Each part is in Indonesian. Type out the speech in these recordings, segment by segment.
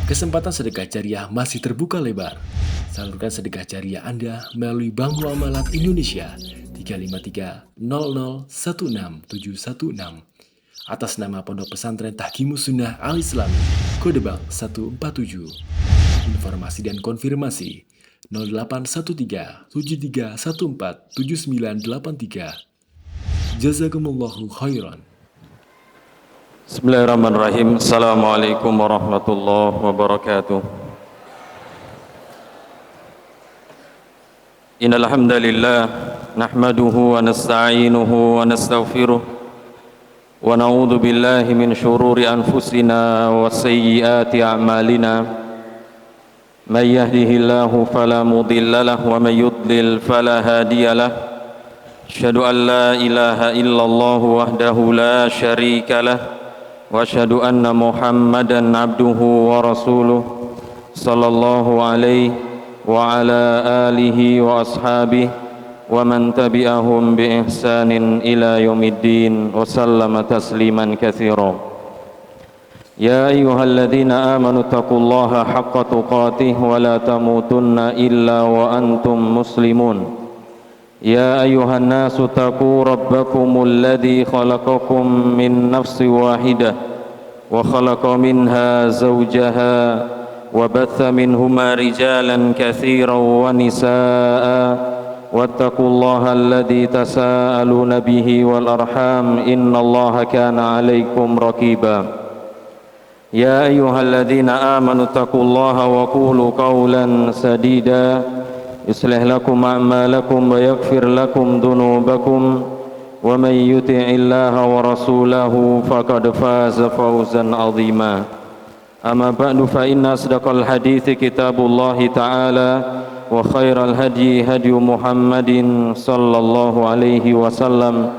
Kesempatan sedekah jariah masih terbuka lebar. Salurkan sedekah jariah Anda melalui Bank Muamalat Indonesia 35300161716 atas nama Pondok Pesantren Tahkimus Sunnah Al Islami, kode bank 147. Informasi dan konfirmasi 0813 7314 7983. Jazakumullahu khairan. Bismillahirrahmanirrahim. Assalamualaikum warahmatullahi wabarakatuh. Innal hamdalillah nahmaduhu wa nasta'inuhu wa nastaghfiruh wa na'udzu billahi min shururi anfusina wa sayyiati a'malina. May yahdihillahu fala mudilla lahu wa may yudlil fala hadiya lahu. Asyhadu an la ilaha illallah wahdahu la syarika lahu wa asyhadu anna Muhammadan abduhu wa rasuluh sallallahu alaihi wa ala alihi wa ashabihi wa man tabi'ahum bi ihsanin ila yaumiddin wa sallama tasliman katsira. Ya ayyuhalladzina amanu taqullaha haqqa tuqatih wa la tamutunna illa wa antum muslimun. Ya ayyuhan nasu taqu rabbakumul ladzi khalaqakum min nafsin wahidah wa khalaqa minha zawjaha wa batha minhuma rijalan katsiran wa nisaa'a wattaqullaha alladzi tasaaluna bihi wal arham innallaha kana 'alaikum raqiba. Ya ayyuhalladzina amanu taqullaha wa qulu qawlan sadida yuslih lakum a'malakum wa yaghfir lakum dhunubakum wa may yuti'illaha wa rasulahu faqad faza fawzan 'azima. Amma ba'du fa inna asdaqal hadithi kitabullahi ta'ala wa khairal hadyi hadyu Muhammadin sallallahu alaihi wasallam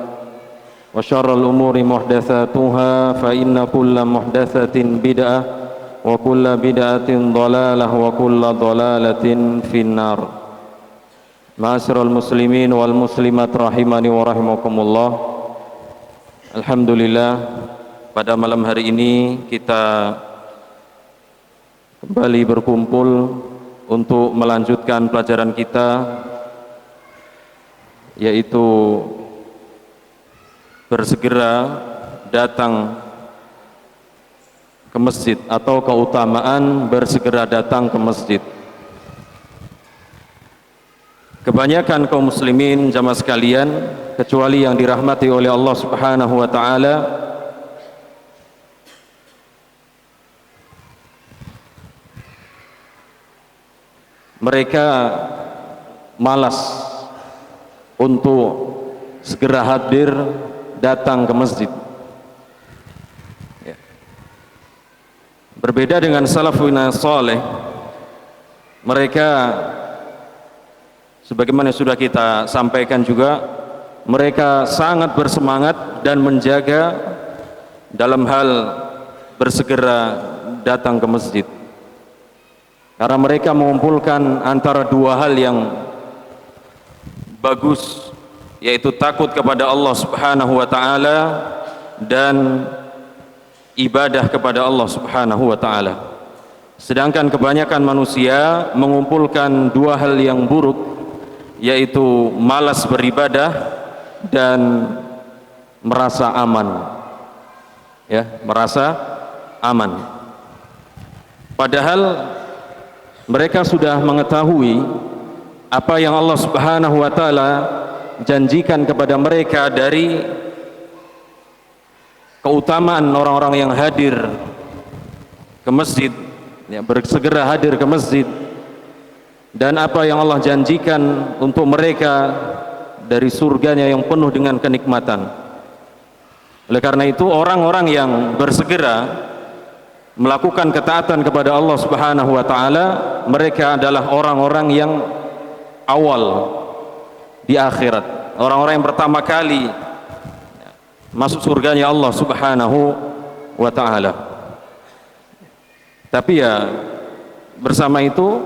wa syarral umuri muhdatsatuha fa inna kulla muhdatsatin bid'ah wa kulla bid'atin dhalalah wa kulla dhalalatin finnar. Ma'asyiral muslimin wal muslimat rahimani wa rahimakumullah. Alhamdulillah, pada malam hari ini kita kembali berkumpul untuk melanjutkan pelajaran kita, yaitu bersegera datang ke masjid atau keutamaan bersegera datang ke masjid. Kebanyakan kaum muslimin jamaah sekalian, kecuali yang dirahmati oleh Allah Subhanahu wa taala, mereka malas untuk segera hadir datang ke masjid. Berbeda dengan salafun saleh, mereka sebagaimana sudah kita sampaikan juga, mereka sangat bersemangat dan menjaga dalam hal bersegera datang ke masjid, karena mereka mengumpulkan antara dua hal yang bagus, yaitu takut kepada Allah Subhanahu wa taala dan ibadah kepada Allah Subhanahu wa taala. Sedangkan kebanyakan manusia mengumpulkan dua hal yang buruk, yaitu malas beribadah dan merasa aman. Merasa aman. Padahal mereka sudah mengetahui apa yang Allah Subhanahu wa taala janjikan kepada mereka dari keutamaan orang-orang yang hadir ke masjid, bersegera hadir ke masjid, dan apa yang Allah janjikan untuk mereka dari surganya yang penuh dengan kenikmatan. Oleh karena itu, orang-orang yang bersegera melakukan ketaatan kepada Allah Subhanahu wa taala, mereka adalah orang-orang yang awal di akhirat, orang-orang yang pertama kali masuk surganya Allah Subhanahu wa taala. Tapi bersama itu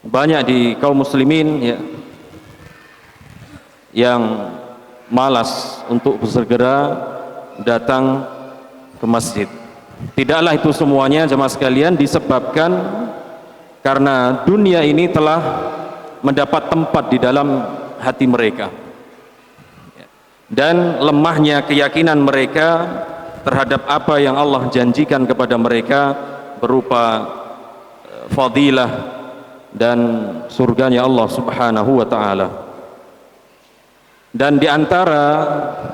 banyak di kaum muslimin yang malas untuk bersegera datang ke masjid. Tidaklah itu semuanya jemaah sekalian disebabkan karena dunia ini telah mendapat tempat di dalam hati mereka dan lemahnya keyakinan mereka terhadap apa yang Allah janjikan kepada mereka berupa fadilah dan surganya Allah Subhanahu wa taala. Dan diantara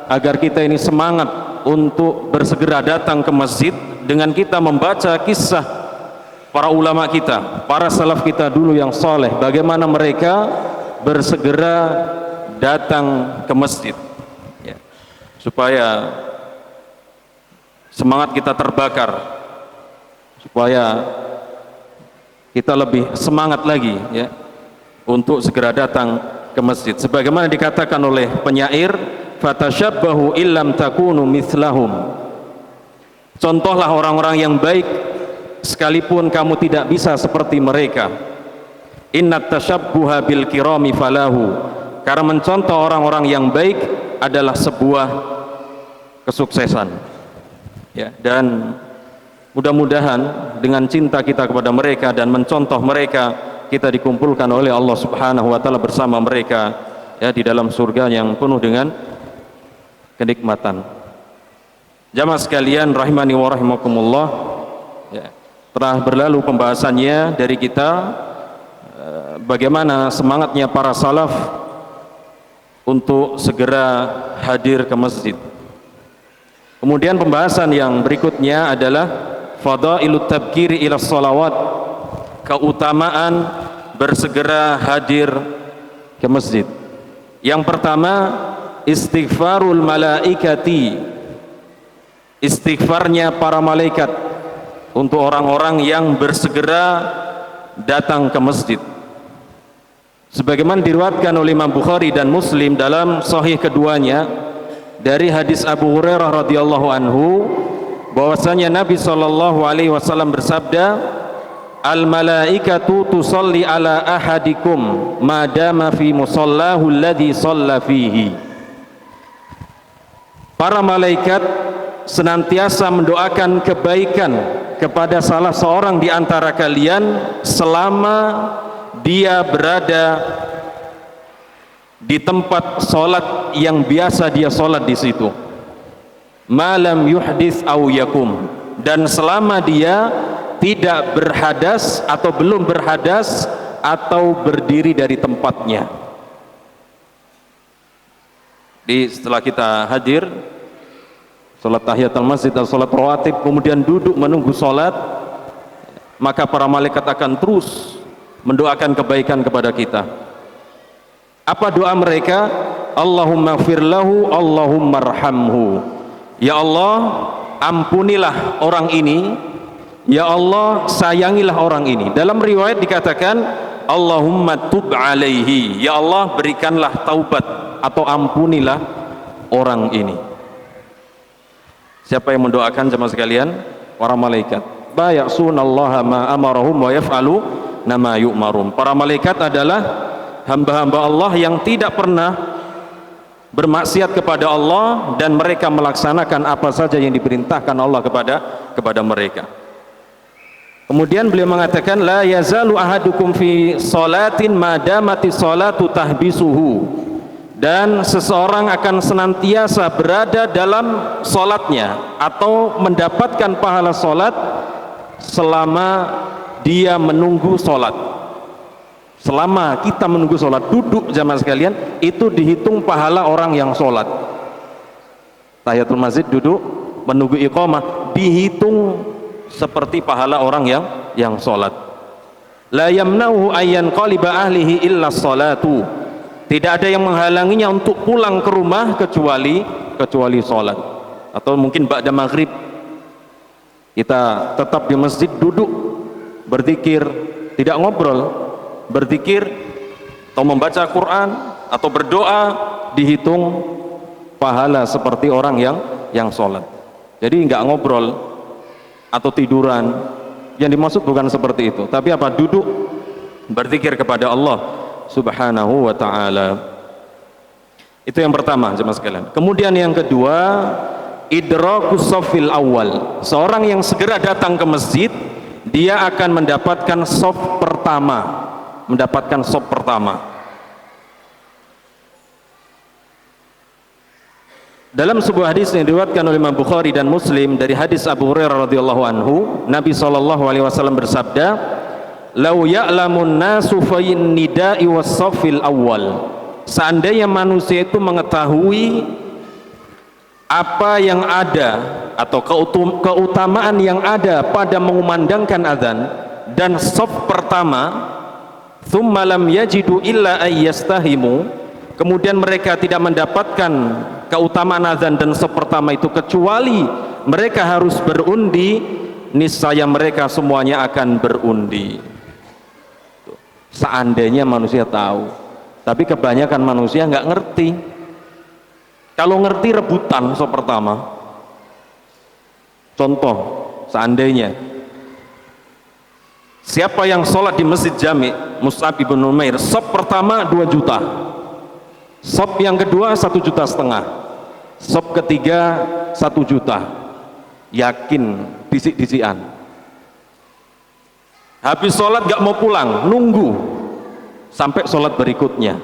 agar kita ini semangat untuk bersegera datang ke masjid dengan kita membaca kisah para ulama kita, para salaf kita dulu yang soleh, bagaimana mereka bersegera datang ke masjid ya, supaya semangat kita terbakar, supaya kita lebih semangat lagi ya untuk segera datang ke masjid. Sebagaimana dikatakan oleh penyair, fatashabbahu illam takunu mithlahum. Contohlah orang-orang yang baik sekalipun kamu tidak bisa seperti mereka. Innat tashabbuha bil kirami falahu. Karena mencontoh orang-orang yang baik adalah sebuah kesuksesan. Ya, dan mudah-mudahan dengan cinta kita kepada mereka dan mencontoh mereka, kita dikumpulkan oleh Allah Subhanahu wa taala bersama mereka ya di dalam surga yang penuh dengan kenikmatan. Jamaah sekalian rahimani wa rahimakumullah, ya, telah berlalu pembahasannya dari kita bagaimana semangatnya para salaf untuk segera hadir ke masjid. Kemudian pembahasan yang berikutnya adalah fadailut tabkiri ila sholawat, keutamaan bersegera hadir ke masjid. Yang pertama, istighfarul malaikati, istighfarnya para malaikat untuk orang-orang yang bersegera datang ke masjid. Sebagaimana diriwayatkan oleh Imam Bukhari dan Muslim dalam sahih keduanya dari hadis Abu Hurairah radhiyallahu anhu, bahwasanya Nabi sallallahu alaihi wasallam bersabda, al malaikatu tusalli ala ahadikum madama fi musallahu alladhi shalla fihi. Para malaikat senantiasa mendoakan kebaikan kepada salah seorang di antara kalian selama dia berada di tempat sholat yang biasa dia sholat di situ. Malam yuhdits au yakum, dan selama dia tidak berhadas atau belum berhadas atau berdiri dari tempatnya. Setelah kita hadir sholat tahiyatul masjid atau sholat rawatib, kemudian duduk menunggu sholat, maka para malaikat akan terus mendoakan kebaikan kepada kita. Apa doa mereka? Allahumma firlahu, Allahumma arhamhu. Ya Allah, ampunilah orang ini, ya Allah, sayangilah orang ini. Dalam riwayat dikatakan Allahumma tub alaihi, ya Allah, berikanlah taubat atau ampunilah orang ini. Siapa yang mendoakan jemaah sekalian? Para malaikat. La ya'sunallaha ma amarahum wa yaf'alu nama yu'marum. Para malaikat adalah hamba-hamba Allah yang tidak pernah bermaksiat kepada Allah dan mereka melaksanakan apa saja yang diperintahkan Allah kepada mereka. Kemudian beliau mengatakan la yazalu ahadukum fi sholatin madamati sholatu tahbisuhu, dan seseorang akan senantiasa berada dalam sholatnya atau mendapatkan pahala sholat selama dia menunggu sholat. Selama kita menunggu sholat, duduk jamaah sekalian, itu dihitung pahala orang yang sholat. Tahiyatul masjid duduk menunggu iqamah dihitung seperti pahala orang yang sholat. La yamna'uhu ayyan qaliba ahlihi illa sholatu. Tidak ada yang menghalanginya untuk pulang ke rumah kecuali sholat. Atau mungkin ba'da maghrib kita tetap di masjid duduk berzikir, tidak ngobrol, berzikir atau membaca Quran atau berdoa, dihitung pahala seperti orang yang sholat. Jadi nggak ngobrol atau tiduran. Yang dimaksud bukan seperti itu, tapi apa? Duduk berzikir kepada Allah Subhanahu wa ta'ala. Itu yang pertama jemaah sekalian. Kemudian yang kedua, idrakus shafil awal. Seorang yang segera datang ke masjid, dia akan mendapatkan shaf pertama, mendapatkan shaf pertama. Dalam sebuah hadis yang diriwayatkan oleh Imam Bukhari dan Muslim dari hadis Abu Hurairah radhiyallahu anhu, Nabi SAW bersabda, "Lau ya'lamun nasu fa'in nida'i was-saffil awal." Seandainya manusia itu mengetahui apa yang ada atau keutamaan yang ada pada mengumandangkan azan dan shaf pertama, "Tsumma lam yajidu illa ayyastahimu." Kemudian mereka tidak mendapatkan keutamaan azan dan shaf pertama itu kecuali mereka harus berundi, niscaya mereka semuanya akan berundi. Seandainya manusia tahu, tapi kebanyakan manusia nggak ngerti. Kalau ngerti rebutan shaf pertama. Contoh, seandainya siapa yang sholat di masjid Jami' Mus'ab ibn Umair, shaf pertama 2 juta, shaf yang kedua 1,5 juta, shaf ketiga 1 juta, yakin disik-disikan. Habis sholat gak mau pulang, nunggu sampai sholat berikutnya.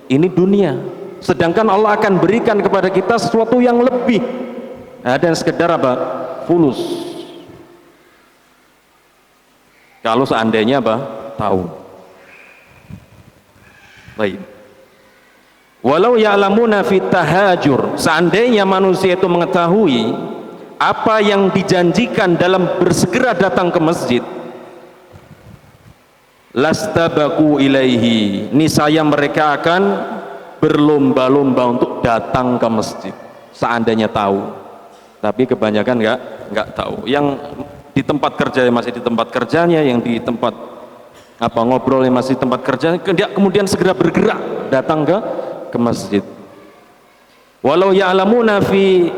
Ini dunia. Sedangkan Allah akan berikan kepada kita sesuatu yang lebih. Dan sekedar apa? Fulus. Kalau seandainya apa? Tahu. Baik. Walau ya'lamuna fit tahajur, seandainya manusia itu mengetahui apa yang dijanjikan dalam bersegera datang ke masjid, lastabaku ilaihi, niscaya mereka akan berlomba-lomba untuk datang ke masjid seandainya tahu. Tapi kebanyakan nggak tahu. Yang di tempat kerja masih di tempat kerjanya, yang di tempat ngobrol masih di tempat kerja, kemudian segera bergerak datang ke masjid. Walau ya'lamuna fil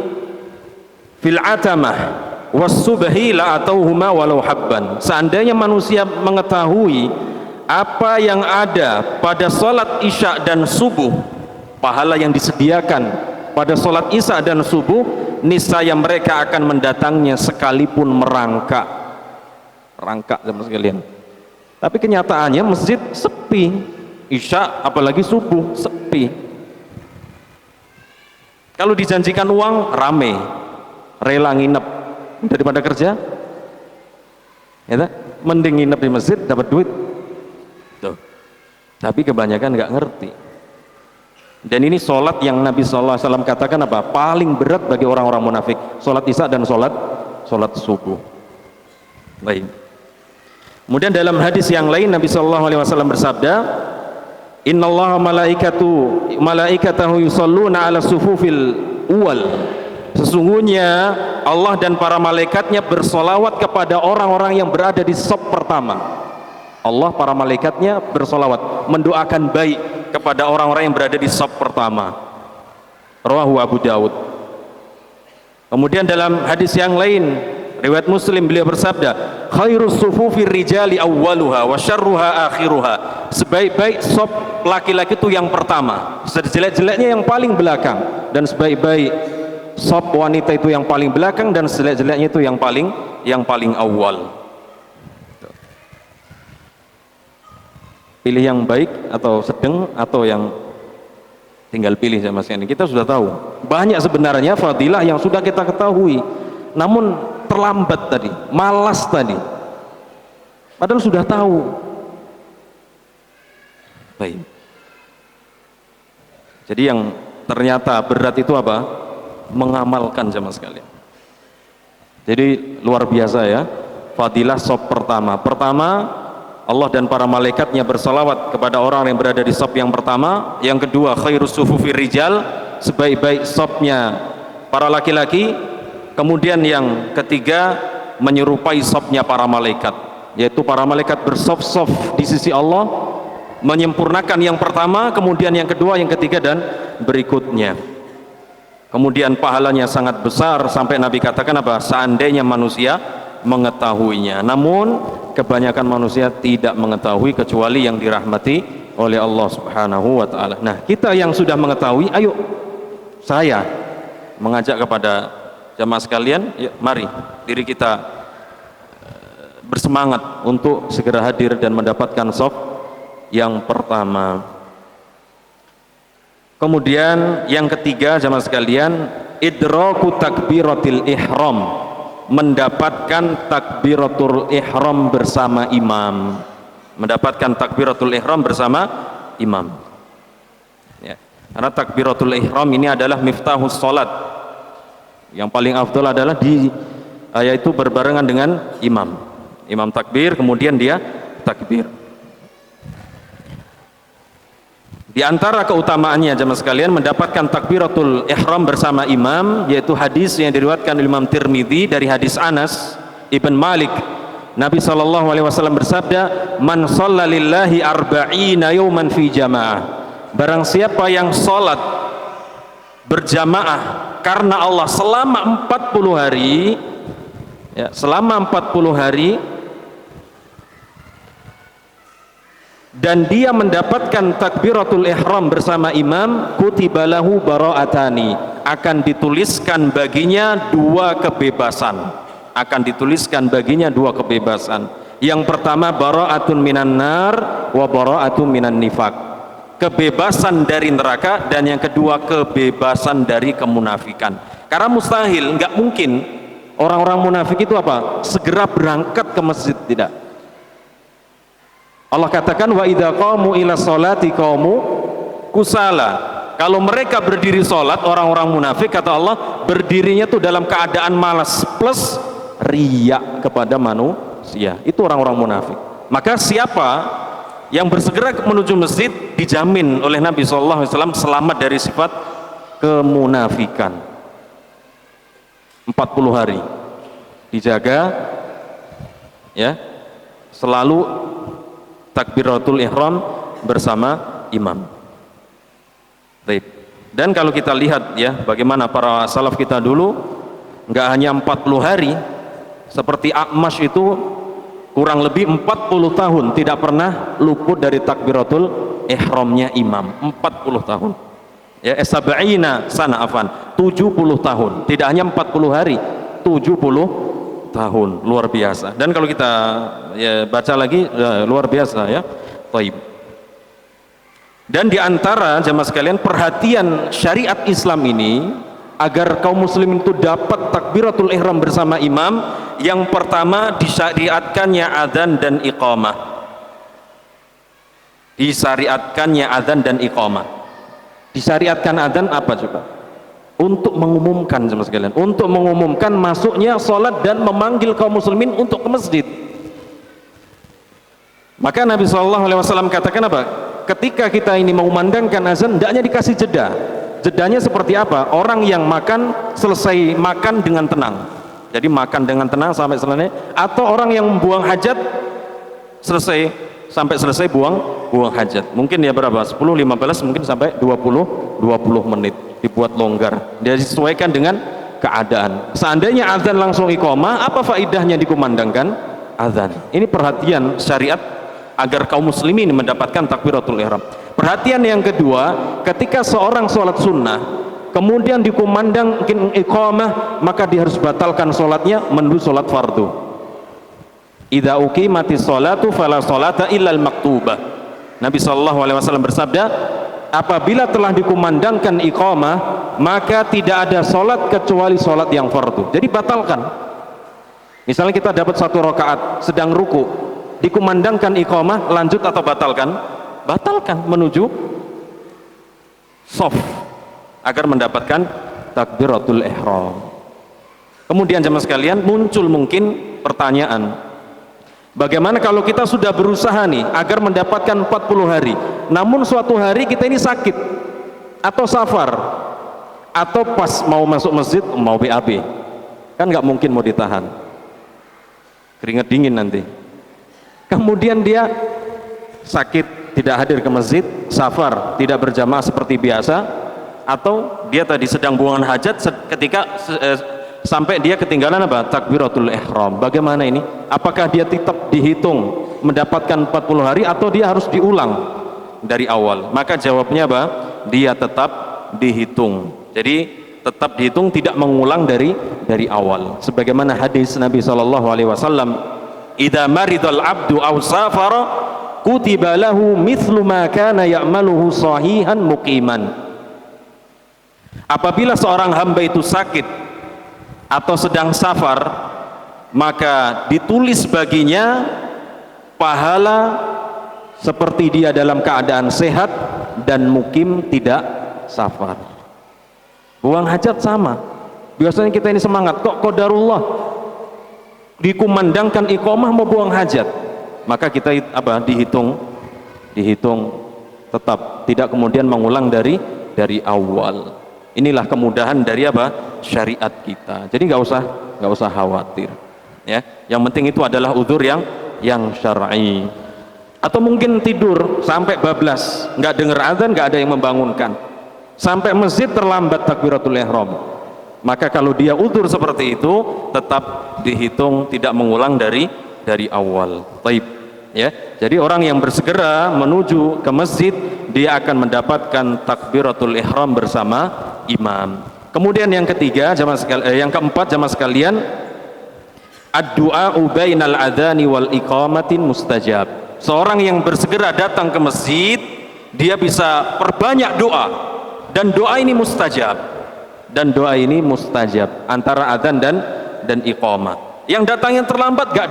atamah was subhi la atauhuma walau habban. Seandainya manusia mengetahui apa yang ada pada sholat isya dan subuh, pahala yang disediakan pada sholat isya dan subuh, niscaya mereka akan mendatangnya sekalipun merangkak sama sekalian. Tapi kenyataannya masjid sepi, isya apalagi subuh sepi. Kalau dijanjikan uang rame, rela nginep daripada kerja, ya, mending nginep di masjid dapat duit. Tuh. Tapi kebanyakan nggak ngerti. Dan ini sholat yang Nabi SAW katakan apa? Paling berat bagi orang-orang munafik. Sholat isya dan sholat subuh. Baik. Kemudian dalam hadis yang lain Nabi SAW bersabda, Innallaha malaikatahu yusalluna ala sufufil uwal. Sesungguhnya Allah dan para malaikatnya bersolawat kepada orang-orang yang berada di shaf pertama. Allah para malaikatnya bersolawat, mendoakan baik kepada orang-orang yang berada di shaf pertama. Rawahu Abu Dawud. Kemudian dalam hadis yang lain riwayat Muslim, beliau bersabda, khairus sufufir rijali awwaluha wa syarruha akhiruha. Sebaik-baik shaf laki-laki itu yang pertama, sejelek-jeleknya yang paling belakang, dan sebaik-baik shaf wanita itu yang paling belakang, dan sejelek-jeleknya itu yang paling awal. Pilih yang baik atau sedang atau yang tinggal pilih sama sekali. Kita sudah tahu banyak sebenarnya fadilah yang sudah kita ketahui, namun terlambat tadi, malas tadi, padahal sudah tahu. Baik. Jadi yang ternyata berat itu apa? Mengamalkan sama sekali. Jadi luar biasa ya, fadilah shaf pertama. Allah dan para malaikatnya bersalawat kepada orang yang berada di shaf yang pertama. Yang kedua, khairus sufufir rijal, sebaik-baik shafnya para laki-laki. Kemudian yang ketiga, menyerupai shafnya para malaikat, yaitu para malaikat bersaf-saf di sisi Allah, menyempurnakan yang pertama, kemudian yang kedua, yang ketiga, dan berikutnya. Kemudian pahalanya sangat besar, sampai Nabi katakan apa? Seandainya manusia mengetahuinya. Namun kebanyakan manusia tidak mengetahui, kecuali yang dirahmati oleh Allah Subhanahu wa ta'ala. Nah, kita yang sudah mengetahui, ayo saya mengajak kepada Jamaah sekalian, yuk, mari diri kita bersemangat untuk segera hadir dan mendapatkan shaf yang pertama. Kemudian yang ketiga, jamaah sekalian, idraku takbiratil ihram, mendapatkan takbiratul ihram bersama imam. Mendapatkan takbiratul ihram bersama imam. Ya. Karena takbiratul ihram ini adalah miftahus salat. Yang paling afdal adalah yaitu berbarengan dengan imam. Imam takbir, kemudian dia takbir. Di antara keutamaannya jemaah sekalian mendapatkan takbiratul ihram bersama imam, yaitu hadis yang diriwayatkan oleh Imam Tirmidzi dari hadis Anas ibn Malik. Nabi SAW bersabda, "Man shalla lillahi arba'ina yawman fi jamaah." Barang siapa yang salat berjamaah karena Allah selama 40 hari, ya, selama 40 hari, dan dia mendapatkan takbiratul ihram bersama imam, kutibalahu bara'atani, akan dituliskan baginya dua kebebasan. Akan dituliskan baginya dua kebebasan. Yang pertama, bara'atun minan nar wa bara'atun minan nifaq, kebebasan dari neraka, dan yang kedua kebebasan dari kemunafikan. Karena mustahil, nggak mungkin orang-orang munafik itu apa? Segera berangkat ke masjid, tidak. Allah katakan, wa idza qamu ila sholati qamu kusala. Kalau mereka berdiri sholat, orang-orang munafik, kata Allah, berdirinya tuh dalam keadaan malas plus riya kepada manusia. Itu orang-orang munafik. Maka siapa yang bersegera menuju masjid dijamin oleh Nabi SAW selamat dari sifat kemunafikan. 40 hari dijaga, ya, selalu takbiratul ihram bersama imam. Baik. Dan kalau kita lihat, ya, bagaimana para salaf kita dulu, nggak hanya 40 hari, seperti A'mash itu kurang lebih 40 tahun tidak pernah luput dari takbiratul ihramnya imam. 40 tahun, ya, sab'ina sana, 70 tahun, tidak hanya 40 hari, 70 tahun, luar biasa. Dan kalau kita, ya, baca lagi, ya, luar biasa, ya. Taib. Dan diantara jamaah sekalian perhatian syariat Islam ini agar kaum muslimin itu dapat takbiratul ihram bersama imam, yang pertama disyariatkannya adzan dan iqamah. Disyariatkannya adzan dan iqamah. Disyariatkan adzan apa coba? Untuk mengumumkan jemaah sekalian, untuk mengumumkan masuknya salat dan memanggil kaum muslimin untuk ke masjid. Maka Nabi SAW katakan apa? Ketika kita ini mengumandangkan azan, hendaknya dikasih jeda. Jedanya seperti apa? Orang yang makan selesai makan dengan tenang, jadi makan dengan tenang sampai selesai, atau orang yang membuang hajat sampai selesai buang hajat. Mungkin ya berapa? 10-15, mungkin sampai 20 menit, dibuat longgar, dia disesuaikan dengan keadaan. Seandainya azan langsung iqamah, apa faidahnya dikumandangkan azan? Ini perhatian syariat agar kaum muslimin mendapatkan takbiratul ihram. Perhatian yang kedua, ketika seorang sholat sunnah kemudian dikumandang iqamah, maka dia harus batalkan sholatnya menuju sholat fardu. Idza uqimatis sholatu fala sholata illal maktubah. Nabi SAW bersabda, apabila telah dikumandangkan iqamah, maka tidak ada sholat kecuali sholat yang fardu. Jadi batalkan. Misalnya kita dapat 1 rakaat sedang ruku, dikumandangkan iqamah, lanjut atau batalkan? Batalkan menuju shaf agar mendapatkan takbiratul ihram. Kemudian jemaah sekalian, muncul mungkin pertanyaan, bagaimana kalau kita sudah berusaha nih agar mendapatkan 40 hari, namun suatu hari kita ini sakit atau safar atau pas mau masuk masjid mau BAB, kan nggak mungkin mau ditahan, keringat dingin nanti. Kemudian dia sakit, tidak hadir ke masjid, safar, tidak berjamaah seperti biasa, atau dia tadi sedang buangan hajat ketika sampai dia ketinggalan apa? Takbiratul ihram. Bagaimana ini? Apakah dia tetap dihitung mendapatkan 40 hari atau dia harus diulang dari awal? Maka jawabnya apa? Dia tetap dihitung. Jadi tetap dihitung, tidak mengulang dari awal. Sebagaimana hadis Nabi sallallahu alaihi wasallam, "Idza maridal abdu aw safara kutiba lahu mithlu ma kana ya'maluhu sahihan muqiman." Apabila seorang hamba itu sakit atau sedang safar, maka ditulis baginya pahala seperti dia dalam keadaan sehat dan mukim tidak safar. Buang hajat sama. Biasanya kita ini semangat, kok qadarullah dikumandangkan iqamah mau buang hajat, maka kita dihitung tetap, tidak kemudian mengulang dari awal. Inilah kemudahan dari syariat kita. Jadi nggak usah khawatir, ya. Yang penting itu adalah udzur yang syar'i. Atau mungkin tidur sampai bablas, nggak dengar azan, nggak ada yang membangunkan, sampai masjid terlambat takbiratul ihram, maka kalau dia udzur seperti itu tetap dihitung, tidak mengulang dari awal. Taib, ya. Jadi orang yang bersegera menuju ke masjid, dia akan mendapatkan takbiratul ihram bersama imam. Kemudian yang keempat jamaah sekalian, ad-du'a bainal adzani wal iqamatin mustajab. Seorang yang bersegera datang ke masjid, dia bisa perbanyak doa, dan doa ini mustajab. Antara adzan dan iqamah. Yang datang yang terlambat gak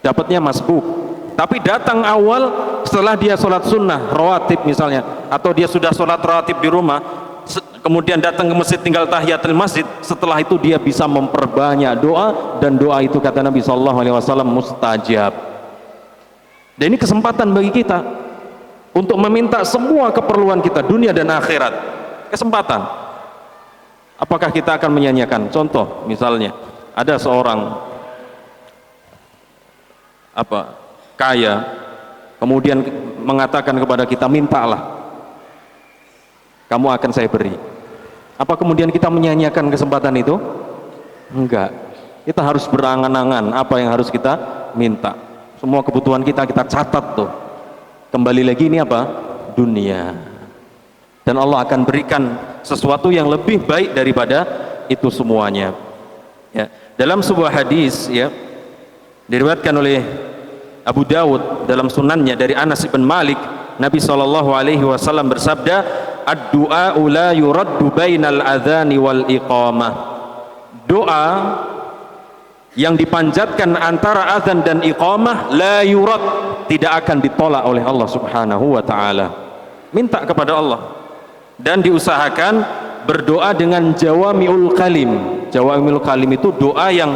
dapatnya masbuk. Tapi datang awal setelah dia sholat sunnah rawatib misalnya, atau dia sudah sholat rawatib di rumah, kemudian datang ke masjid tinggal tahiyatul masjid, setelah itu dia bisa memperbanyak doa, dan doa itu kata Nabi SAW mustajab. Dan ini kesempatan bagi kita untuk meminta semua keperluan kita dunia dan akhirat. Kesempatan. Apakah kita akan menyanyiakan? Contoh misalnya, ada seorang kaya, kemudian mengatakan kepada kita, mintalah, kamu akan saya beri. Apa kemudian kita menyanyiakan kesempatan itu? Enggak. Kita harus berangan-angan apa yang harus kita minta. Semua kebutuhan kita catat tuh. Kembali lagi ini dunia. Dan Allah akan berikan sesuatu yang lebih baik daripada itu semuanya. Ya. Dalam sebuah hadis, ya, diriwayatkan oleh Abu Dawud dalam sunannya dari Anas bin Malik, Nabi SAW bersabda, ad-du'a la yuraddu bainal adhani wal iqamah. Doa yang dipanjatkan antara azan dan iqamah la yurad, tidak akan ditolak oleh Allah Subhanahu wa taala. Minta kepada Allah dan diusahakan berdoa dengan jawami'ul kalim. Jawami'ul kalim itu doa yang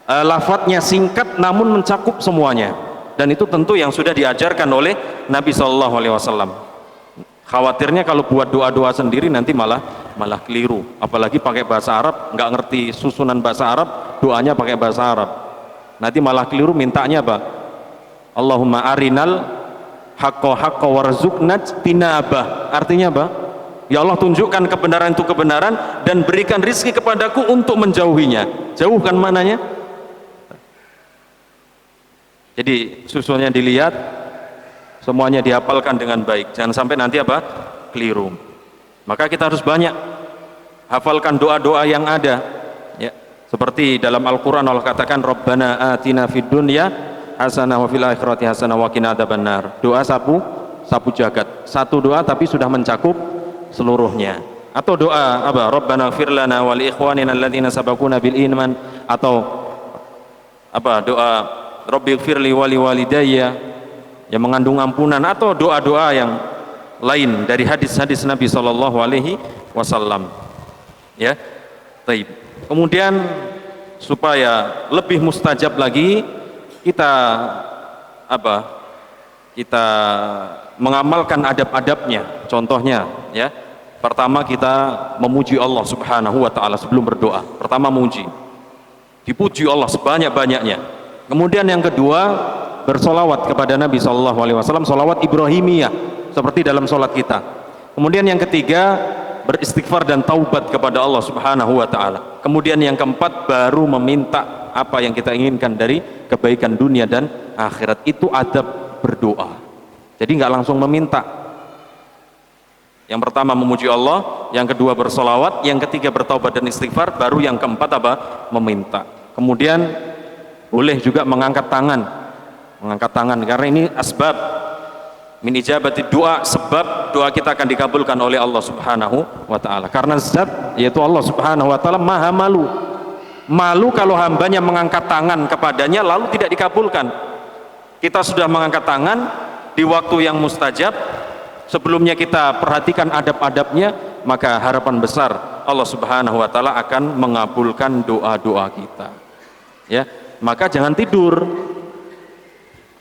lafadznya singkat namun mencakup semuanya, dan itu tentu yang sudah diajarkan oleh Nabi SAW. Khawatirnya kalau buat doa-doa sendiri nanti malah keliru, apalagi pakai bahasa Arab, nggak ngerti susunan bahasa Arab, doanya pakai bahasa Arab, nanti malah keliru. Mintanya Allahumma arinal haqqo haqqo warzuqna tinabah. Artinya ya Allah, tunjukkan kebenaran itu kebenaran dan berikan rizki kepadaku untuk menjauhinya. Jauhkan mananya? Jadi susunnya dilihat, semuanya dihafalkan dengan baik, jangan sampai nanti keliru. Maka kita harus banyak hafalkan doa-doa yang ada, ya. Seperti dalam Al-Quran Allah katakan, Rabbana atina fid dunya hasanah wa fil akhirati hasanah wa qina adzabannar. Doa sapu jagat, satu doa tapi sudah mencakup seluruhnya. Atau doa Rabbana ighfir lana wa li ikhwanina alladziina sabaquna bil iman, atau doa Rabbi ighfirli wa li walidayya, yang mengandung ampunan, atau doa-doa yang lain dari hadis-hadis Nabi sallallahu alaihi wasallam. Ya. Baik. Kemudian supaya lebih mustajab lagi, kita kita mengamalkan adab-adabnya. Contohnya, ya. Pertama, kita memuji Allah Subhanahu wa taala sebelum berdoa. Pertama memuji. Dipuji Allah sebanyak-banyaknya. Kemudian yang kedua, bersolawat kepada Nabi SAW, solawat Ibrahimiyah seperti dalam sholat kita. Kemudian yang ketiga, beristighfar dan taubat kepada Allah Subhanahu wa taala. Kemudian yang keempat, baru meminta apa yang kita inginkan dari kebaikan dunia dan akhirat. Itu adab berdoa. Jadi nggak langsung meminta. Yang pertama memuji Allah, yang kedua bersolawat, yang ketiga bertaubat dan istighfar, baru yang keempat apa? Meminta. Kemudian boleh juga mengangkat tangan, karena ini asbab min ijabati doa, sebab doa kita akan dikabulkan oleh Allah Subhanahu wa taala. Karena zat yaitu Allah Subhanahu wa taala maha malu kalau hambanya mengangkat tangan kepadanya lalu tidak dikabulkan. Kita sudah mengangkat tangan di waktu yang mustajab, sebelumnya kita perhatikan adab-adabnya, maka harapan besar Allah Subhanahu wa taala akan mengabulkan doa-doa kita. Ya, maka jangan tidur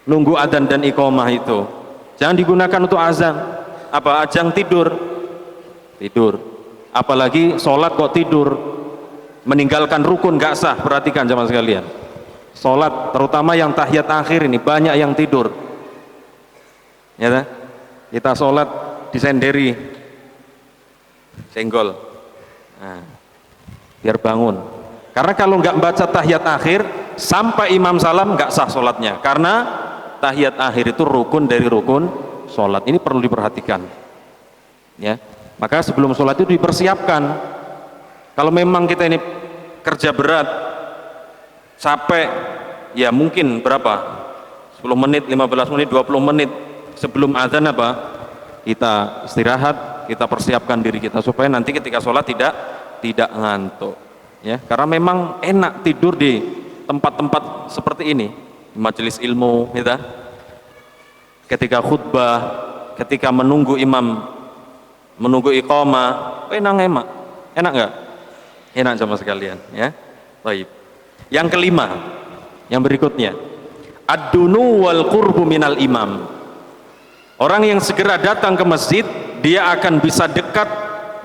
nunggu adzan dan iqamah itu. Jangan digunakan untuk azan. Apa ajang tidur? Apalagi sholat kok tidur. Meninggalkan rukun gak sah. Perhatikan jemaah sekalian. Sholat terutama yang tahiyat akhir ini banyak yang tidur. Ya, kan? Kita sholat disenderi, senggol. Nah, biar bangun. Karena kalau nggak baca tahiyat akhir sampai imam salam nggak sah sholatnya. Karena tahiyat akhir itu rukun dari rukun sholat. Ini perlu diperhatikan. Ya, maka sebelum sholat itu dipersiapkan. Kalau memang kita ini kerja berat, capek, ya mungkin berapa? 10 menit, 15 menit, 20 menit sebelum azan apa? Kita istirahat, kita persiapkan diri kita supaya nanti ketika sholat tidak ngantuk. Ya, karena memang enak tidur di tempat-tempat seperti ini, di majelis ilmu, gitu. Ketika khutbah, ketika menunggu imam, menunggu iqamah, enak nggak? Enak sama sekalian, ya. Baik. Yang kelima, yang berikutnya, ad-dunu wal qurbu minal imam. Orang yang segera datang ke masjid, dia akan bisa dekat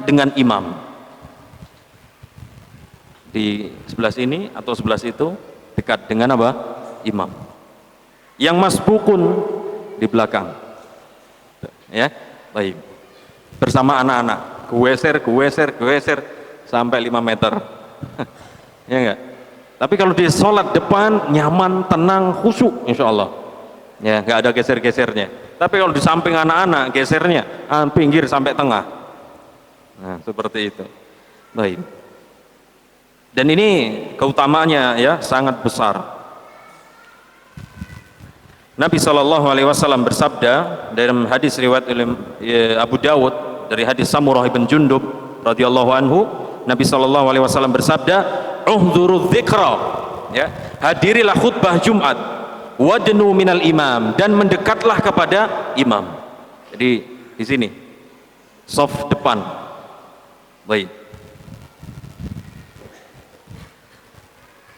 dengan imam. Di sebelah sini atau sebelah situ dekat dengan apa? Imam. Yang masbukun di belakang. Ya, baik. Bersama anak-anak, geser sampai 5 meter. Ya enggak? Tapi kalau di sholat depan nyaman, tenang, khusyuk insya Allah. Ya, nggak ada geser-gesernya. Tapi kalau di samping anak-anak gesernya pinggir sampai tengah. Nah, seperti itu. Baik. Dan ini keutamaannya ya sangat besar. Nabi Shallallahu Alaihi Wasallam bersabda dalam hadis riwayat Abu Dawud dari hadis Samurah bin Jundub radhiyallahu anhu, Nabi Shallallahu Alaihi Wasallam bersabda, "Uhdhuru dzikra," ya, hadirilah khutbah Jumat, wadnu minal imam, dan mendekatlah kepada imam. Jadi di sini soft depan. Baik.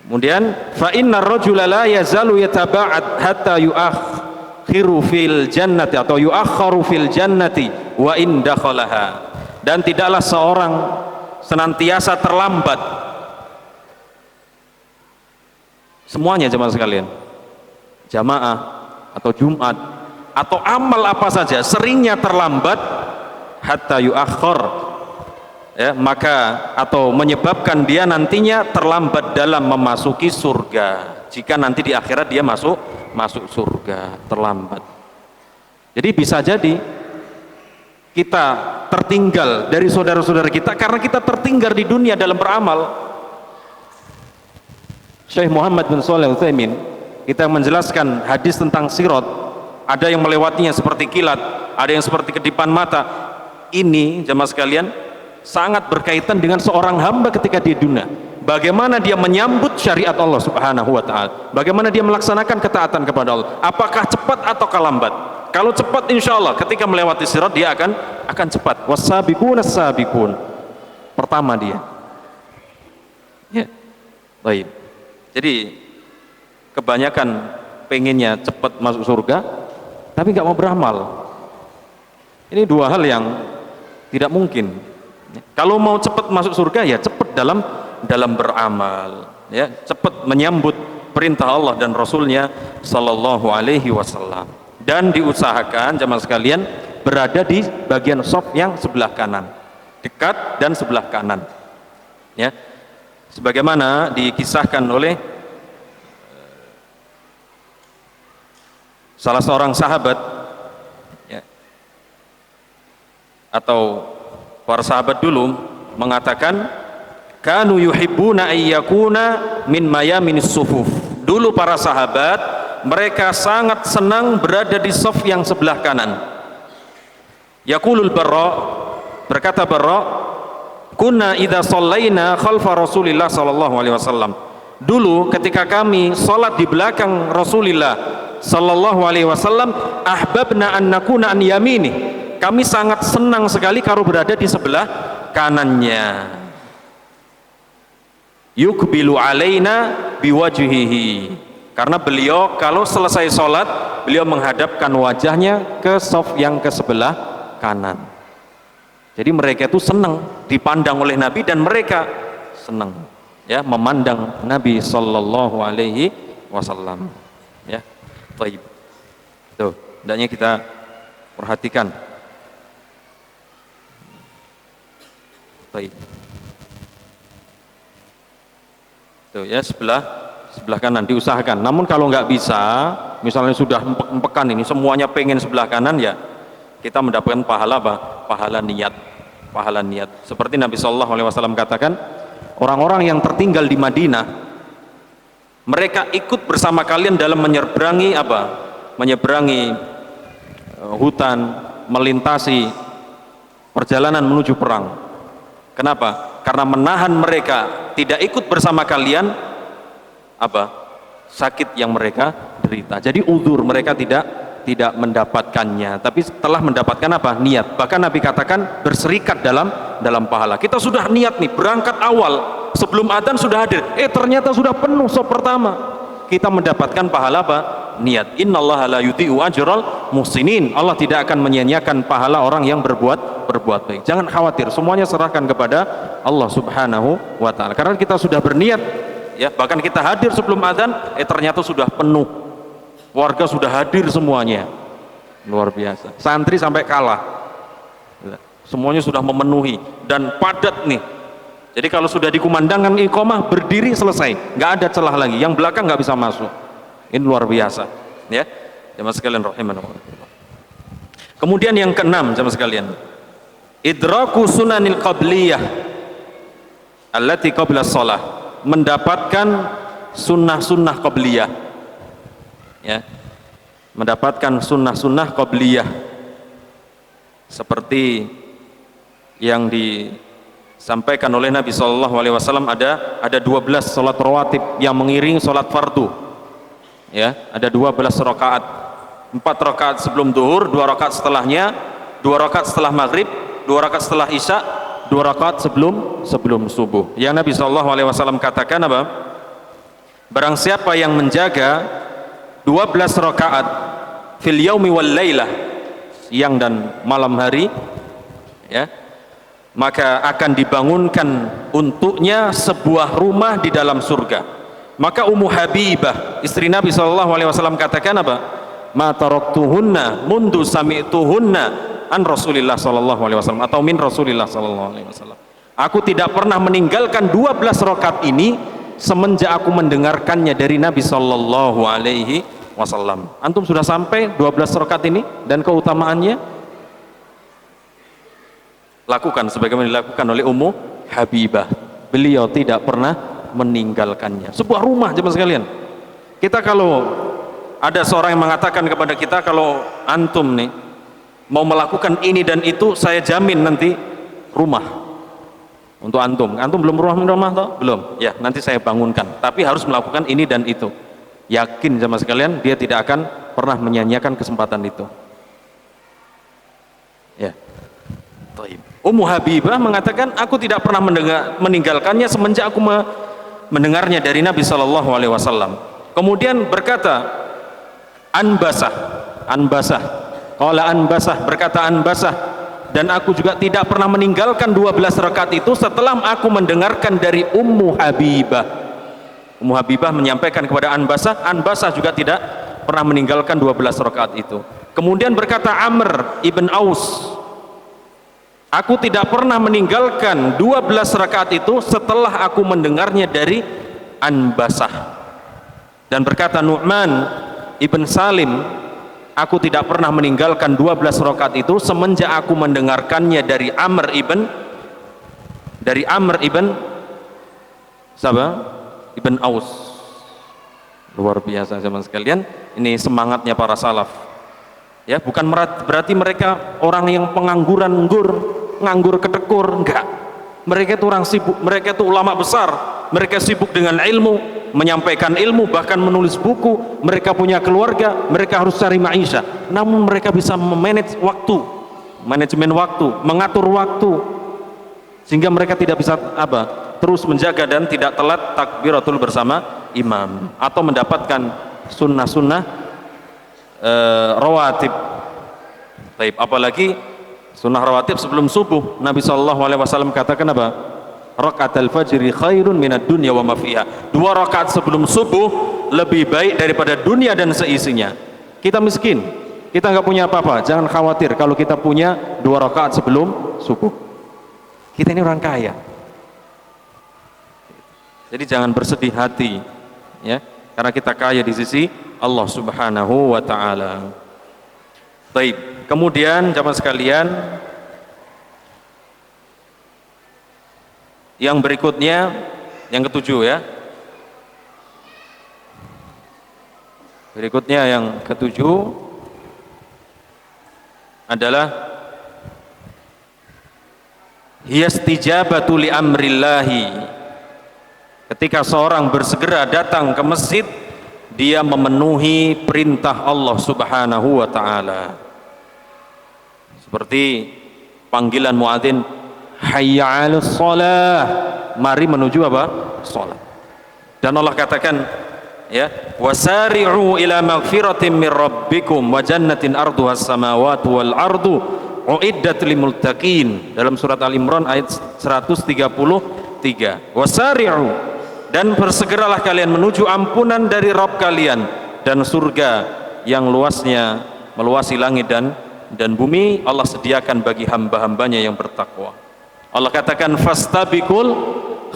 Kemudian fa innar rajula la yazalu yataba'ad hatta yu'akhiru fil jannati atau yu'akharu fil jannati wa in dakhalaha. Dan tidaklah seorang senantiasa terlambat. Semuanya jemaah sekalian. Jamaah atau Jumat atau amal apa saja seringnya terlambat hatta yu'akhkhar, ya, maka atau menyebabkan dia nantinya terlambat dalam memasuki surga. Jika nanti di akhirat dia masuk surga terlambat. Jadi bisa jadi kita tertinggal dari saudara-saudara kita karena kita tertinggal di dunia dalam beramal. Syekh Muhammad bin Shalih Al-Utsaimin kita menjelaskan hadis tentang sirat, ada yang melewatinya seperti kilat, ada yang seperti kedipan mata. Ini jemaah sekalian sangat berkaitan dengan seorang hamba ketika di dunia. Bagaimana dia menyambut syariat Allah Subhanahu wa taala? Bagaimana dia melaksanakan ketaatan kepada Allah? Apakah cepat atau lambat? Kalau cepat insya Allah ketika melewati sirat dia akan cepat. Wasabiqun as-sabiqun. Pertama dia. Ya. Baik. Jadi kebanyakan pengennya cepat masuk surga tapi nggak mau beramal. Ini dua hal yang tidak mungkin. Kalau mau cepat masuk surga ya cepat dalam beramal, ya, cepat menyambut perintah Allah dan Rasulnya Sallallahu Alaihi Wasallam, dan diusahakan jemaah sekalian berada di bagian shaf yang sebelah kanan, dekat dan sebelah kanan, ya, sebagaimana dikisahkan oleh salah seorang sahabat, ya, atau para sahabat dulu mengatakan kanu yuhibbuna ayyakuna min mayaminis sufuf. Dulu para sahabat mereka sangat senang berada di saf yang sebelah kanan. Yaqulul Barra, berkata Barra, kunna idza shallaina khalfa Rasulillah sallallahu alaihi wasallam. Dulu ketika kami salat di belakang Rasulullah sallallahu alaihi wasallam, ahbabna an nakuna an yamini. Kami sangat senang sekali kalau berada di sebelah kanannya. Yukbilu alaina biwajhihi. Karena beliau kalau selesai sholat, beliau menghadapkan wajahnya ke saf yang ke sebelah kanan. Jadi mereka itu senang dipandang oleh Nabi dan mereka senang ya memandang Nabi sallallahu alaihi wasallam. Ya. Baik. Tuh, hendaknya kita perhatikan. Baik. Tuh ya, sebelah kanan diusahakan. Namun kalau nggak bisa, misalnya sudah empekan ini semuanya pengen sebelah kanan, ya kita mendapatkan pahala apa? Pahala niat. Seperti Nabi Shallallahu Alaihi Wasallam katakan, orang-orang yang tertinggal di Madinah, mereka ikut bersama kalian dalam menyeberangi apa? Menyeberangi hutan, melintasi perjalanan menuju perang. Kenapa? Karena menahan mereka tidak ikut bersama kalian apa? Sakit yang mereka derita. Jadi uzur, mereka tidak mendapatkannya, tapi setelah mendapatkan apa? Niat. Bahkan Nabi katakan berserikat dalam pahala. Kita sudah niat nih, berangkat awal sebelum adzan sudah hadir. Ternyata sudah penuh sop pertama. Kita mendapatkan pahala apa? Niat. Innallaha la yudhi'u ajral muhsinin. Allah tidak akan menyia-nyiakan pahala orang yang berbuat baik. Jangan khawatir, semuanya serahkan kepada Allah Subhanahu wa taala. Karena kita sudah berniat ya, bahkan kita hadir sebelum adzan, ternyata sudah penuh. Warga sudah hadir semuanya. Luar biasa. Santri sampai kalah. Semuanya sudah memenuhi dan padat nih. Jadi kalau sudah dikumandangkan iqamah, berdiri selesai, nggak ada celah lagi. Yang belakang nggak bisa masuk. Ini luar biasa, ya. Jemaah sekalian rahimanallah. Kemudian yang keenam, jemaah sekalian, idraku sunanil qabliyah allati qabla shalah, mendapatkan sunnah-sunnah qabliyah. Ya. Mendapatkan sunnah-sunnah qabliyah seperti yang disampaikan oleh Nabi Shallallahu Alaihi Wasallam, ada 12 sholat rawatib yang mengiringi sholat fardu. Ya, ada 12 rakaat, 4 rakaat sebelum duhur, 2 rakaat setelahnya, 2 rakaat setelah maghrib, 2 rakaat setelah isya, 2 rakaat sebelum subuh. Yang Nabi Shallallahu Alaihi Wasallam katakan apa? Barang siapa yang menjaga 12 rakaat fil yaumi wal lailah, siang dan malam hari, ya, maka akan dibangunkan untuknya sebuah rumah di dalam surga. Maka Ummu Habibah, istri Nabi Shallallahu Alaihi Wasallam katakan apa? Ma taraktuhunna mundu sami'tuhunna an Rasulillah Shallallahu Alaihi Wasallam, atau min Rasulillah Shallallahu Alaihi Wasallam. Aku tidak pernah meninggalkan 12 rakaat ini semenjak aku mendengarkannya dari Nabi Shallallahu Alaihi Wasallam. Antum sudah sampai 12 rakaat ini dan keutamaannya? Lakukan sebagaimana dilakukan oleh Ummu Habibah. Beliau tidak pernah meninggalkannya. Sebuah rumah, jemaah sekalian. Kita kalau ada seorang yang mengatakan kepada kita, kalau antum nih mau melakukan ini dan itu, saya jamin nanti rumah untuk antum. Antum belum rumah toh? Belum. Ya, nanti saya bangunkan. Tapi harus melakukan ini dan itu. Yakin jemaah sekalian, dia tidak akan pernah menyia-nyiakan kesempatan itu. Ya. Baik. Ummu Habibah mengatakan, aku tidak pernah meninggalkannya semenjak aku mendengarnya dari Nabi Shallallahu Alaihi Wasallam. Kemudian berkata Anbasah, berkata Anbasah, dan aku juga tidak pernah meninggalkan 12 rakaat itu setelah aku mendengarkan dari Ummu Habibah. Ummu Habibah menyampaikan kepada Anbasah juga tidak pernah meninggalkan 12 rakaat itu. Kemudian berkata Amr ibn Aus, aku tidak pernah meninggalkan 12 rakaat itu setelah aku mendengarnya dari Anbasah. Dan berkata Nu'man ibn Salim, aku tidak pernah meninggalkan 12 rakaat itu semenjak aku mendengarkannya dari Amr ibn siapa? Ibn Aus. Luar biasa teman sekalian, ini semangatnya para salaf. Ya, bukan berarti mereka orang yang pengangguran, nganggur ketekur, enggak. Mereka itu orang sibuk, mereka itu ulama besar, mereka sibuk dengan ilmu, menyampaikan ilmu, bahkan menulis buku, mereka punya keluarga, mereka harus cari maisha, namun mereka bisa memanage waktu, manajemen waktu, mengatur waktu, sehingga mereka tidak bisa terus menjaga dan tidak telat takbiratul bersama imam, atau mendapatkan sunnah-sunnah rawatib. Baik, apalagi sunnah rawatib sebelum subuh. Nabi SAW katakan apa? Rakaatul fajri khairun minad dunya wa ma fiha. 2 rakaat sebelum subuh lebih baik daripada dunia dan seisinya. Kita miskin, kita nggak punya apa-apa, jangan khawatir kalau kita punya 2 rakaat sebelum subuh. Kita ini orang kaya. Jadi jangan bersedih hati, ya, karena kita kaya di sisi Allah Subhanahu wa taala. Baik, kemudian jamaah sekalian, yang berikutnya, yang ketujuh ya. Berikutnya yang ketujuh adalah hiyastijabatu li amrillahi. Ketika seorang bersegera datang ke masjid, dia memenuhi perintah Allah Subhanahu wa taala. Seperti panggilan muadzin, hayya 'alas shalah, mari menuju apa? Salat. Dan Allah katakan, ya, wasari'u ila maghfiratin min rabbikum wa jannatin arduhas samawati wal ardu uiddat lil muttaqin, dalam surat Al-Imran ayat 133. Wasari'u, dan bersegeralah kalian menuju ampunan dari Rabb kalian dan surga yang luasnya meluasi langit dan bumi Allah sediakan bagi hamba-hambanya yang bertakwa. Allah katakan fastabiqul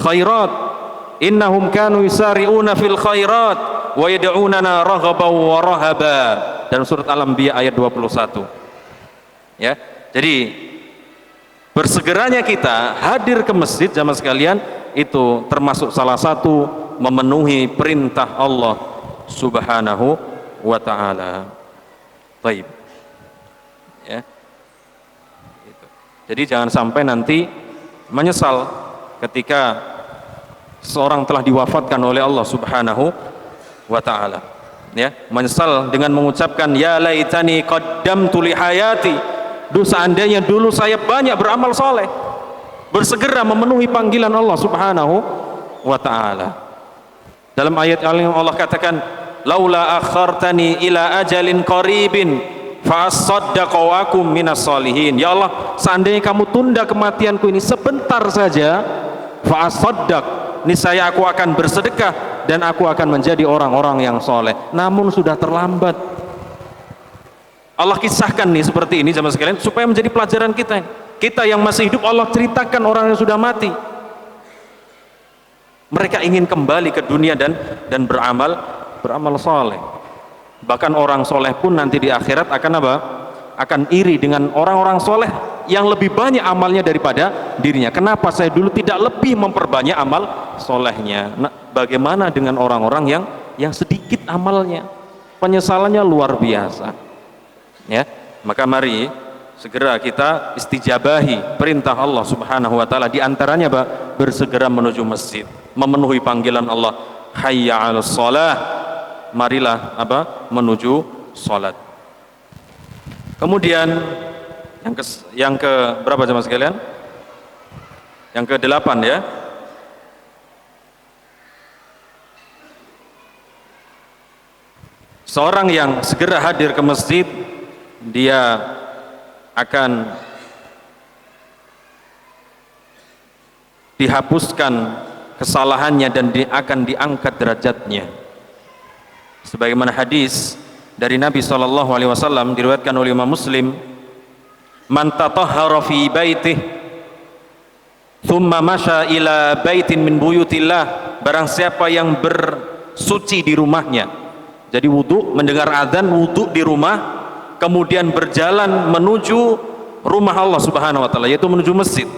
khairat innahum kanu yusari'una fil khairat wa yad'unana raghaban wa rahaba, dalam surat Al-Anbiya ayat 21. Ya, jadi bersegeranya kita hadir ke masjid jamaah sekalian itu termasuk salah satu memenuhi perintah Allah Subhanahu wa taala. Baik. Ya. Gitu. Jadi jangan sampai nanti menyesal ketika seorang telah diwafatkan oleh Allah Subhanahu wa taala. Ya, menyesal dengan mengucapkan ya laitani qaddamtu li hayati. Duh, seandainya dulu saya banyak beramal soleh, bersegera memenuhi panggilan Allah Subhanahu wa ta'ala. Dalam ayat Allah katakan laula akhartani ila ajalin qaribin fa asaddaqu wa akum minas solihin. Ya Allah, seandainya kamu tunda kematianku ini sebentar saja, fa asaddaq, niscaya aku akan bersedekah dan aku akan menjadi orang-orang yang soleh. Namun sudah terlambat. Allah kisahkan nih seperti ini jamaah sekalian supaya menjadi pelajaran kita. Kita yang masih hidup Allah ceritakan orang yang sudah mati. Mereka ingin kembali ke dunia dan beramal soleh. Bahkan orang soleh pun nanti di akhirat akan apa? Akan iri dengan orang-orang soleh yang lebih banyak amalnya daripada dirinya. Kenapa saya dulu tidak lebih memperbanyak amal solehnya? Nah, bagaimana dengan orang-orang yang sedikit amalnya? Penyesalannya luar biasa. Ya, maka mari segera kita istijabahi perintah Allah Subhanahu wa taala, di antaranya bersegera menuju masjid, memenuhi panggilan Allah hayya 'alas shalah, marilah menuju salat. Kemudian yang ke berapa jemaah sekalian? Yang ke-8 ya. Seorang yang segera hadir ke masjid, dia akan dihapuskan kesalahannya dan akan diangkat derajatnya. Sebagaimana hadis dari Nabi SAW diriwayatkan oleh Imam Muslim, man tatahhara fi baitih thumma masya ila baitin min buyutillah, barang siapa yang bersuci di rumahnya, jadi wudu, mendengar azan wudu di rumah, kemudian berjalan menuju rumah Allah Subhanahu wa taala, yaitu menuju masjid,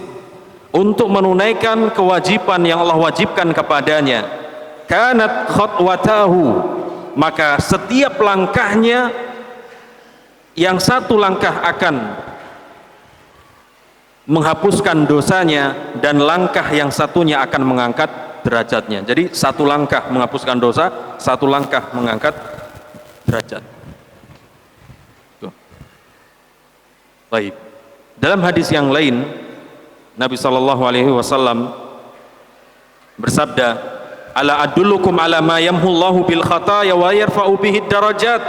untuk menunaikan kewajiban yang Allah wajibkan kepadanya, kanat khatwatahu, maka setiap langkahnya yang satu langkah akan menghapuskan dosanya, dan langkah yang satunya akan mengangkat derajatnya. Jadi satu langkah menghapuskan dosa, satu langkah mengangkat derajat. Tuh. Baik. Dalam hadis yang lain, Nabi SAW bersabda, ala adullukum ala ma yamhullahu bil khataya wa yarfa'u bihi darajat.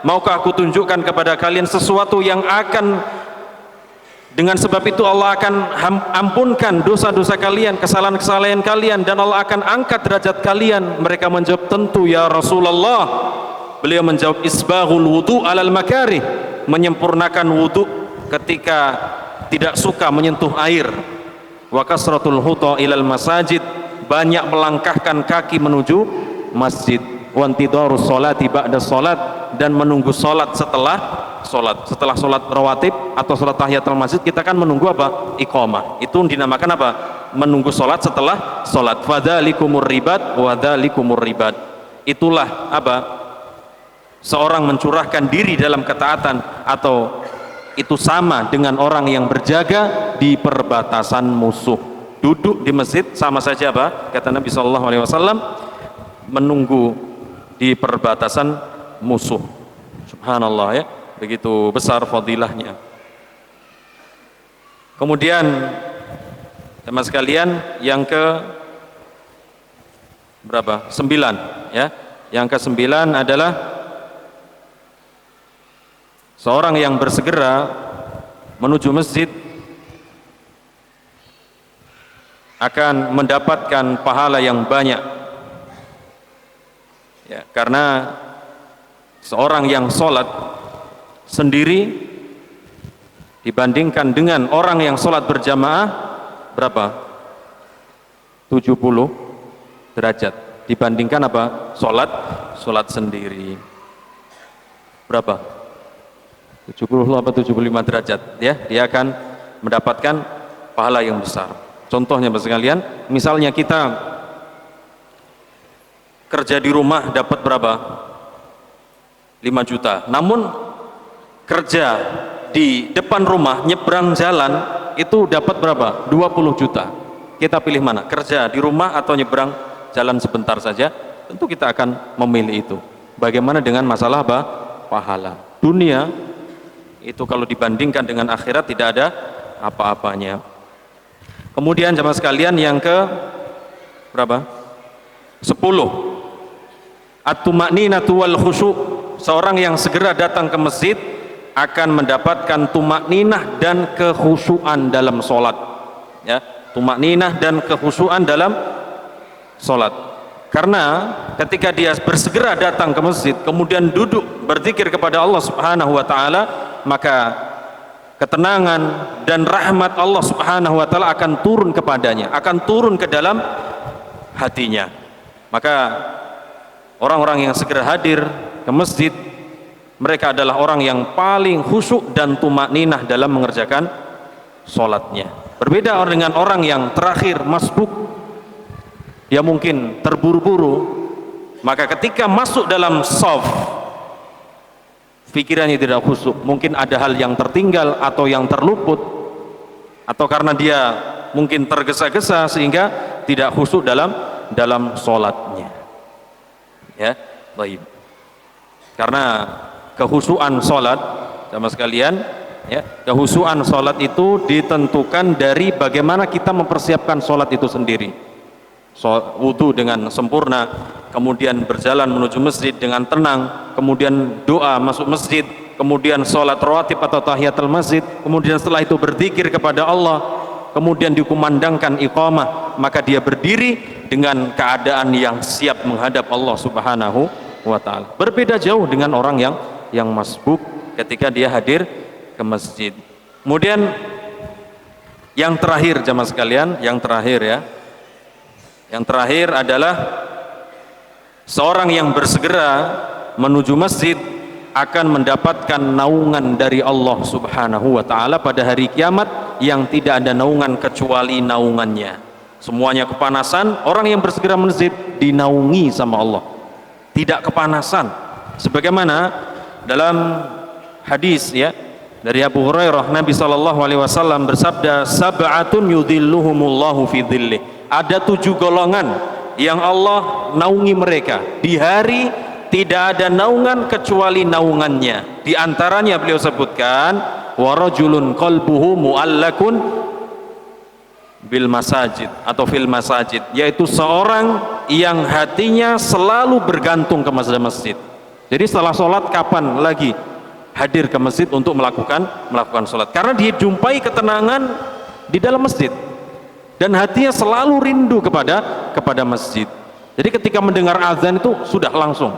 Maukah aku tunjukkan kepada kalian sesuatu yang akan, dengan sebab itu Allah akan ampunkan dosa-dosa kalian, kesalahan-kesalahan kalian, dan Allah akan angkat derajat kalian? Mereka menjawab, tentu ya Rasulullah. Beliau menjawab, isbaghul wudu alal makarih, menyempurnakan wudu ketika tidak suka menyentuh air. Wa kasratul huta ilal masajid, banyak melangkahkan kaki menuju masjid. Wa intidharus sholati ba'da sholat, dan menunggu sholat setelah sholat. Setelah sholat rawatib atau sholat tahiyatul masjid, kita kan menunggu apa? Iqamah. Itu dinamakan apa? Menunggu sholat setelah sholat. Fadzalikumur ribat wa dzalikumur ribat. Itulah apa? Seorang mencurahkan diri dalam ketaatan, atau itu sama dengan orang yang berjaga di perbatasan musuh. Duduk di masjid sama saja apa? Kata Nabi SAW, menunggu di perbatasan musuh. Subhanallah ya, begitu besar fadilahnya. Kemudian teman sekalian, yang ke berapa? 9 ya. Yang ke 9 adalah seorang yang bersegera menuju masjid akan mendapatkan pahala yang banyak ya, karena seorang yang sholat sendiri dibandingkan dengan orang yang sholat berjamaah berapa? 70 derajat dibandingkan apa? Sholat sendiri. Berapa? 70 atau 75 derajat ya, dia akan mendapatkan pahala yang besar. Contohnya Bapak sekalian, misalnya kita kerja di rumah dapat berapa? 5 juta. Namun kerja di depan rumah, nyebrang jalan itu dapat berapa? 20 juta. Kita pilih mana? Kerja di rumah atau nyebrang jalan sebentar saja? Tentu kita akan memilih itu. Bagaimana dengan masalah apa? Pahala. Dunia itu kalau dibandingkan dengan akhirat tidak ada apa-apanya. Kemudian jemaah sekalian, yang ke berapa? 10. At-tuma'ninatu wal khusyu'. Seorang yang segera datang ke masjid akan mendapatkan tumakninah dan kekhusyuan dalam sholat ya, tumakninah dan kekhusyuan dalam sholat. Karena ketika dia bersegera datang ke masjid kemudian duduk berzikir kepada Allah Subhanahu wa taala, maka ketenangan dan rahmat Allah Subhanahu wa taala akan turun kepadanya, akan turun ke dalam hatinya. Maka orang-orang yang segera hadir ke masjid, mereka adalah orang yang paling khusyuk dan tumakninah dalam mengerjakan sholatnya. Berbeda dengan orang yang terakhir masbuk, dia mungkin terburu-buru, maka ketika masuk dalam shaf pikirannya tidak khusyuk, mungkin ada hal yang tertinggal atau yang terluput, atau karena dia mungkin tergesa-gesa sehingga tidak khusyuk dalam sholatnya ya. Baik, karena kehusuan sholat sama sekalian ya, kehusuan sholat itu ditentukan dari bagaimana kita mempersiapkan sholat itu sendiri. Wudu dengan sempurna, kemudian berjalan menuju masjid dengan tenang, kemudian doa masuk masjid, kemudian sholat rawatib atau tahiyatul masjid, kemudian setelah itu berzikir kepada Allah, kemudian dikumandangkan iqamah, maka dia berdiri dengan keadaan yang siap menghadap Allah Subhanahu wa taala. Berbeda jauh dengan orang yang masbuk ketika dia hadir ke masjid. Kemudian yang terakhir jamaah sekalian, yang terakhir ya, yang terakhir adalah seorang yang bersegera menuju masjid akan mendapatkan naungan dari Allah Subhanahu wa taala pada hari kiamat yang tidak ada naungan kecuali naungannya. Semuanya kepanasan, orang yang bersegera masjid dinaungi sama Allah, tidak kepanasan. Sebagaimana dalam hadis ya dari Abu Hurairah, Nabi SAW bersabda, sab'atun yudhilluhumullahu fi dhillih. Ada 7 golongan yang Allah naungi mereka di hari tidak ada naungan kecuali naungannya. Di antaranya beliau sebutkan, wa rajulun qalbuhu mu'allakun bil masajid atau fil masajid, yaitu seorang yang hatinya selalu bergantung ke masjid. Jadi setelah sholat kapan lagi hadir ke masjid untuk melakukan sholat, karena dia jumpai ketenangan di dalam masjid dan hatinya selalu rindu kepada masjid. Jadi ketika mendengar azan itu sudah langsung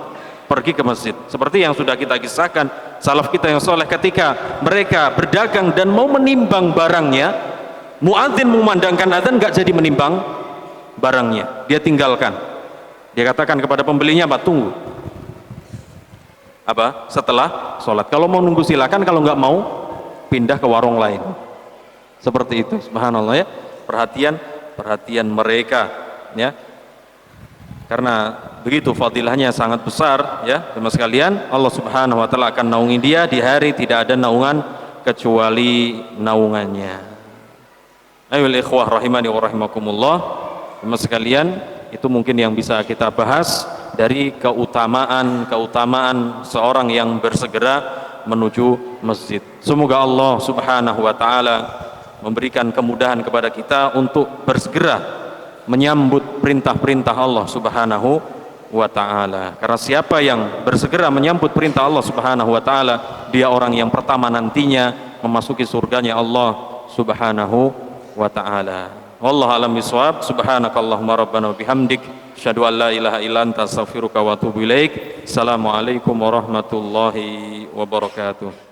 pergi ke masjid. Seperti yang sudah kita kisahkan salaf kita yang soleh, ketika mereka berdagang dan mau menimbang barangnya, muadzin memandangkan azan nggak jadi menimbang barangnya, dia tinggalkan. Dia katakan kepada pembelinya, "Pak, tunggu setelah sholat, kalau mau nunggu silakan, kalau nggak mau pindah ke warung lain." Seperti itu, subhanallah ya, perhatian mereka ya, karena begitu fadilahnya sangat besar ya teman sekalian. Allah Subhanahu wa taala akan naungi dia di hari tidak ada naungan kecuali naungannya. Ayoul ikhwah rahimani wa rahimakumullah, teman sekalian, itu mungkin yang bisa kita bahas dari keutamaan seorang yang bersegera menuju masjid. Semoga Allah Subhanahu wa taala memberikan kemudahan kepada kita untuk bersegera menyambut perintah-perintah Allah Subhanahu wa taala. Karena siapa yang bersegera menyambut perintah Allah Subhanahu wa taala, dia orang yang pertama nantinya memasuki surganya Allah Subhanahu wa taala. Wallahu a'lam bishawab. Subhanakallahumma rabbana wa bihamdik, asyhadu an la ilaha illa anta, astaghfiruka wa atubu ilaik. Assalamualaikum warahmatullahi wabarakatuh.